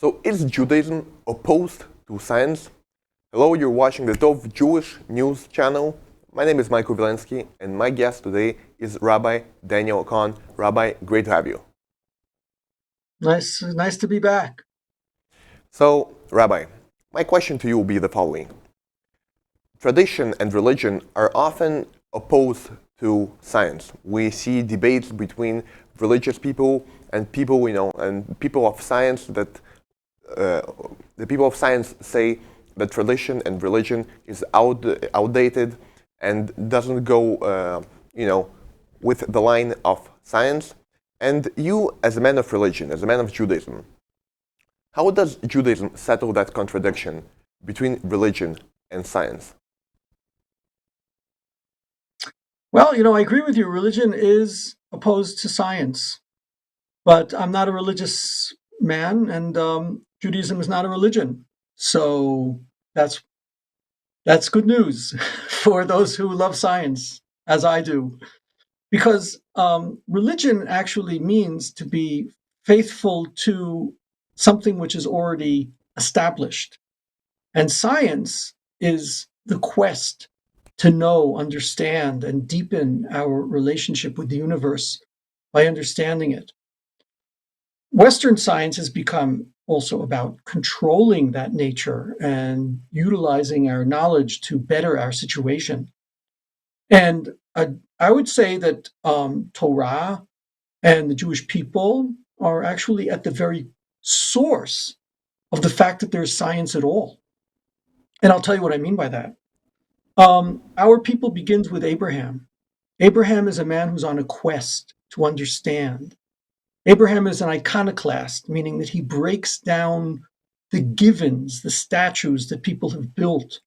So is Judaism opposed to science? Hello, you're watching the Dove Jewish News channel. My name is Michael Vilensky, and my guest today is Rabbi Daniel Kohn. Rabbi, great to have you. Nice to be back. So, Rabbi, my question to you will be the following. Tradition and religion are often opposed to science. We see debates between religious people and people, and people of science that the people of science say that tradition and religion is outdated and doesn't go, with the line of science. And you, as a man of religion, as a man of Judaism, how does Judaism settle that contradiction between religion and science? Well, I agree with you. Religion is opposed to science, but I'm not a religious man, and Judaism is not a religion. So that's good news for those who love science, as I do, because religion actually means to be faithful to something which is already established. And science is the quest to know, understand, and deepen our relationship with the universe by understanding it. Western science has become also about controlling that nature and utilizing our knowledge to better our situation. And I would say that Torah and the Jewish people are actually at the very source of the fact that there's science at all. And I'll tell you what I mean by that. Our people begins with Abraham. Abraham is a man who's on a quest to understand. Abraham is an iconoclast, meaning that he breaks down the givens, the statues that people have built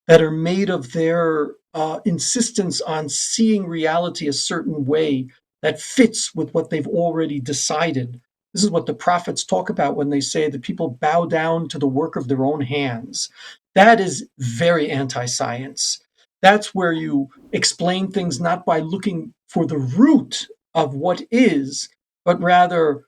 that are made of their insistence on seeing reality a certain way that fits with what they've already decided. This is what the prophets talk about when they say that people bow down to the work of their own hands. That is very anti science. That's where you explain things not by looking for the root of what is, but rather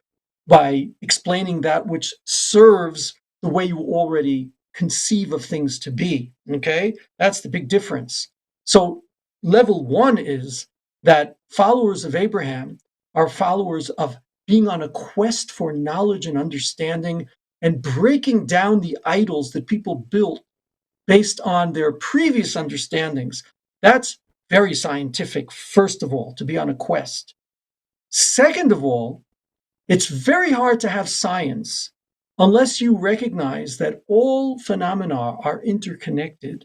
by explaining that which serves the way you already conceive of things to be. Okay? That's the big difference. So, level one is that followers of Abraham are followers of being on a quest for knowledge and understanding and breaking down the idols that people built based on their previous understandings. That's very scientific, first of all, to be on a quest. Second of all, it's very hard to have science unless you recognize that all phenomena are interconnected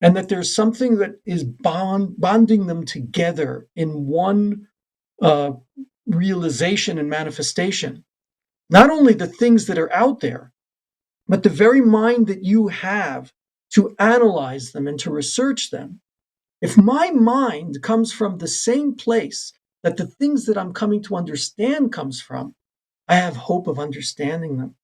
and that there's something that is bonding them together in one uh, realization and manifestation. Not only the things that are out there, but the very mind that you have to analyze them and to research them. If my mind comes from the same place that the things that I'm coming to understand comes from, I have hope of understanding them.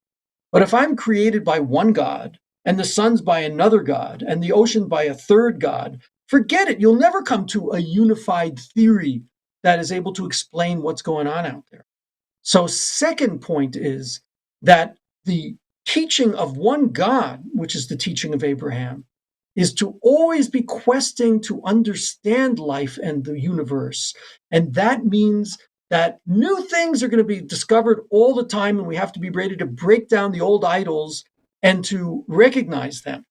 But if I'm created by one God, and the sun's by another God, and the ocean by a third God, forget it. You'll never come to a unified theory that is able to explain what's going on out there. So, second point is that the teaching of one God, which is the teaching of Abraham, is to always be questing to understand life and the universe. And that means that new things are going to be discovered all the time, and we have to be ready to break down the old idols and to recognize them.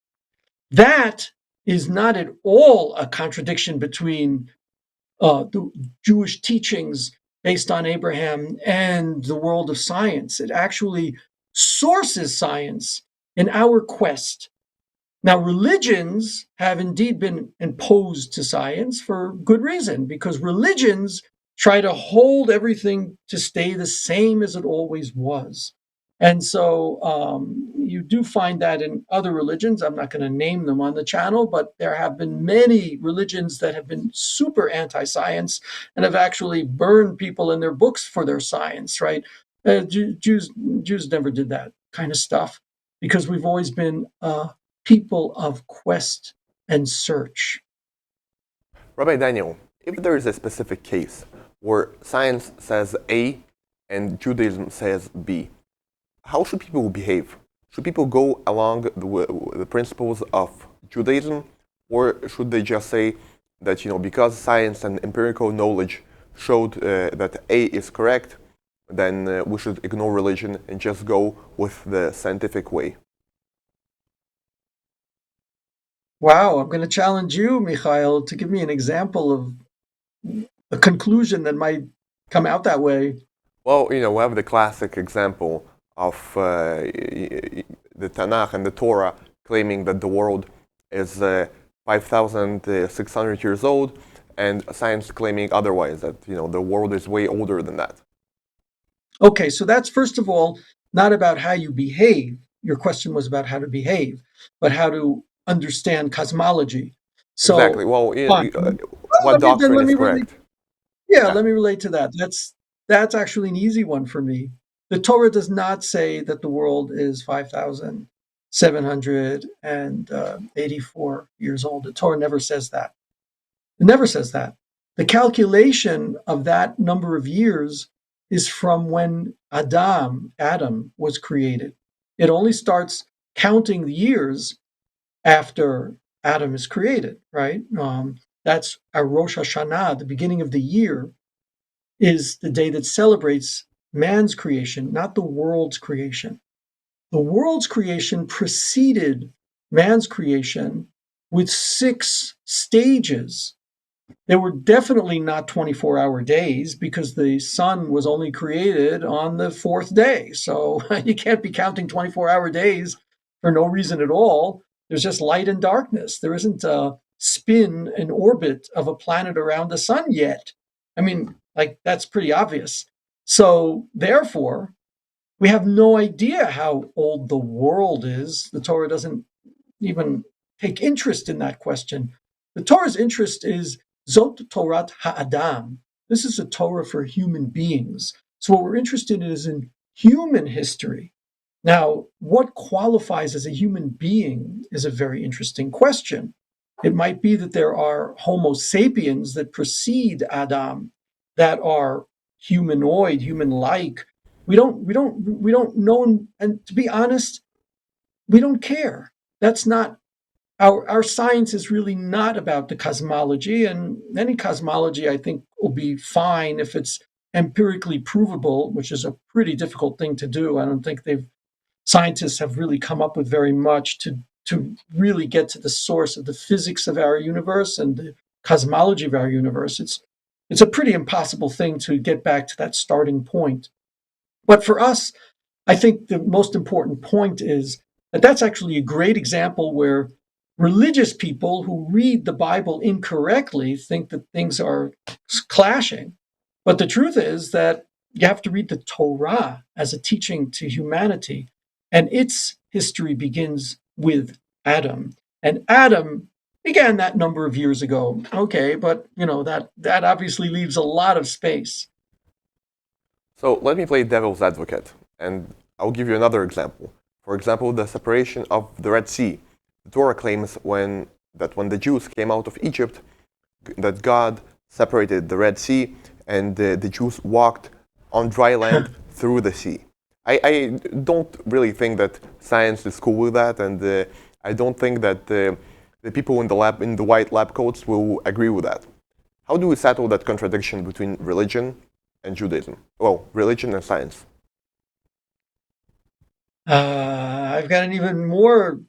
That is not at all a contradiction between the Jewish teachings based on Abraham and the world of science. It actually sources science in our quest. Now, religions have indeed been imposed to science for good reason, because religions try to hold everything to stay the same as it always was. And so you do find that in other religions. I'm not going to name them on the channel, but there have been many religions that have been super anti-science and have actually burned people in their books for their science, right? Jews never did that kind of stuff because we've always been people of quest and search. Rabbi Daniel, if there is a specific case where science says A and Judaism says B, how should people behave? Should people go along the principles of Judaism, or should they just say that because science and empirical knowledge showed that A is correct, then we should ignore religion and just go with the scientific way? Wow, I'm going to challenge you, Mikhail, to give me an example of a conclusion that might come out that way. Well, we have the classic example of the Tanakh and the Torah claiming that the world is 5,600 years old, and science claiming otherwise, that the world is way older than that. Okay, so that's first of all not about how you behave. Your question was about how to behave, but how to understand cosmology. Exactly. So, Well, fine. Well, what doctrine is correct? Yeah. let me relate to that. That's actually an easy one for me. The Torah does not say that the world is 5,784 years old. The Torah never says that. It never says that. The calculation of that number of years is from when Adam, was created. It only starts counting the years after Adam is created, right? That's our Rosh Hashanah, the beginning of the year, is the day that celebrates man's creation, not the world's creation. The world's creation preceded man's creation with 6 stages. They were definitely not 24-hour days because the sun was only created on the 4th day. So you can't be counting 24-hour days for no reason at all. There's just light and darkness. There isn't a spin and orbit of a planet around the sun yet. I mean, like, that's pretty obvious. So therefore, we have no idea how old the world is. The Torah doesn't even take interest in that question. The Torah's interest is Zot Torat Ha'adam. This is a Torah for human beings. So what we're interested in is in human history. Now, what qualifies as a human being is a very interesting question. It might be that there are Homo sapiens that precede Adam that are humanoid, human-like. We don't know, and to be honest, we don't care. That's not our science is really not about the cosmology, and any cosmology I think will be fine if it's empirically provable, which is a pretty difficult thing to do. I don't think scientists have really come up with very much to really get to the source of the physics of our universe and the cosmology of our universe. It's a pretty impossible thing to get back to that starting point. But for us, I think the most important point is that that's actually a great example where religious people who read the Bible incorrectly think that things are clashing. But the truth is that you have to read the Torah as a teaching to humanity, and its history begins with Adam. And Adam began that number of years ago. Okay, but that obviously leaves a lot of space. So let me play devil's advocate, and I'll give you another example. For example, the separation of the Red Sea. The Torah claims that when the Jews came out of Egypt, that God separated the Red Sea, and the Jews walked on dry land through the sea. I don't really think that science is cool with that, and I don't think that the people in the white lab coats will agree with that. How do we settle that contradiction between religion and Judaism? Well, religion and science. I've got an even more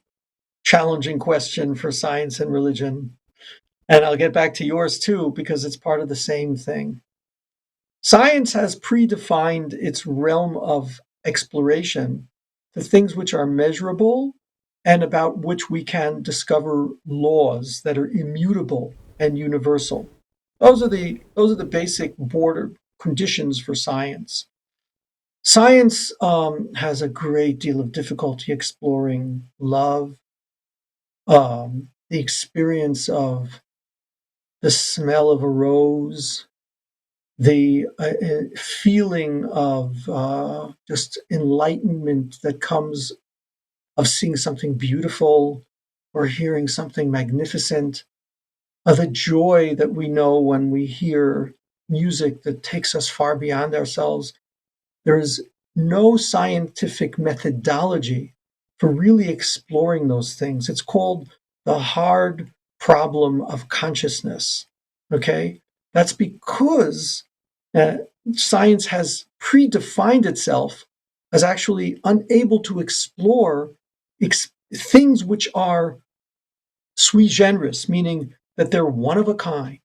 challenging question for science and religion. And I'll get back to yours too, because it's part of the same thing. Science has predefined its realm of exploration to things which are measurable and about which we can discover laws that are immutable and universal. Those are the basic border conditions for science. Science has a great deal of difficulty exploring love, the experience of the smell of a rose, the feeling of just enlightenment that comes of seeing something beautiful or hearing something magnificent, the joy that we know when we hear music that takes us far beyond ourselves. There is no scientific methodology for really exploring those things. It's called the hard problem of consciousness. Okay? That's because science has predefined itself as actually unable to explore things which are sui generis, meaning that they're one of a kind.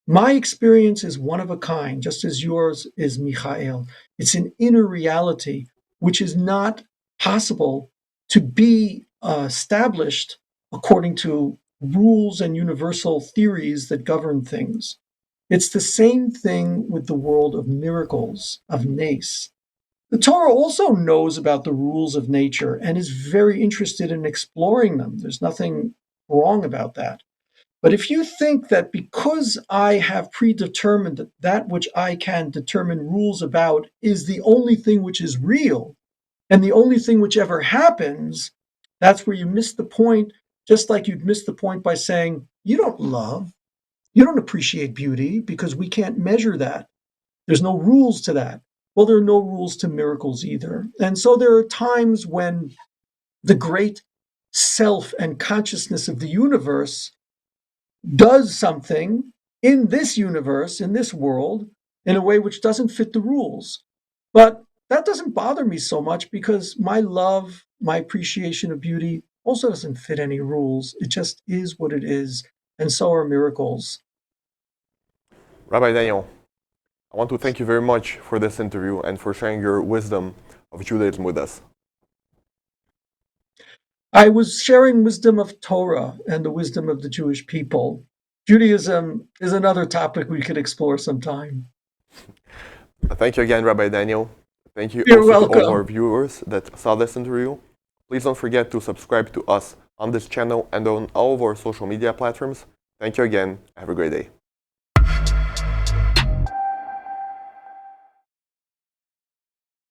My experience is one of a kind, just as yours is, Michael. It's an inner reality which is not possible to be established according to rules and universal theories that govern things. It's the same thing with the world of miracles, of nace. The Torah also knows about the rules of nature and is very interested in exploring them. There's nothing wrong about that. But if you think that because I have predetermined that that which I can determine rules about is the only thing which is real and the only thing which ever happens, that's where you miss the point, just like you'd miss the point by saying, you don't love, you don't appreciate beauty because we can't measure that. There's no rules to that. Well, there are no rules to miracles either. And so there are times when the great self and consciousness of the universe does something in this universe, in this world, in a way which doesn't fit the rules. But that doesn't bother me so much because my love, my appreciation of beauty also doesn't fit any rules. It just is what it is. And so are miracles. Rabbi Daniel, I want to thank you very much for this interview and for sharing your wisdom of Judaism with us. I was sharing wisdom of Torah and the wisdom of the Jewish people. Judaism is another topic we could explore sometime. Thank you again, Rabbi Daniel. Thank you You're also to all our welcome. viewers that saw this interview. Please don't forget to subscribe to us on this channel and on all of our social media platforms. Thank you again. Have a great day.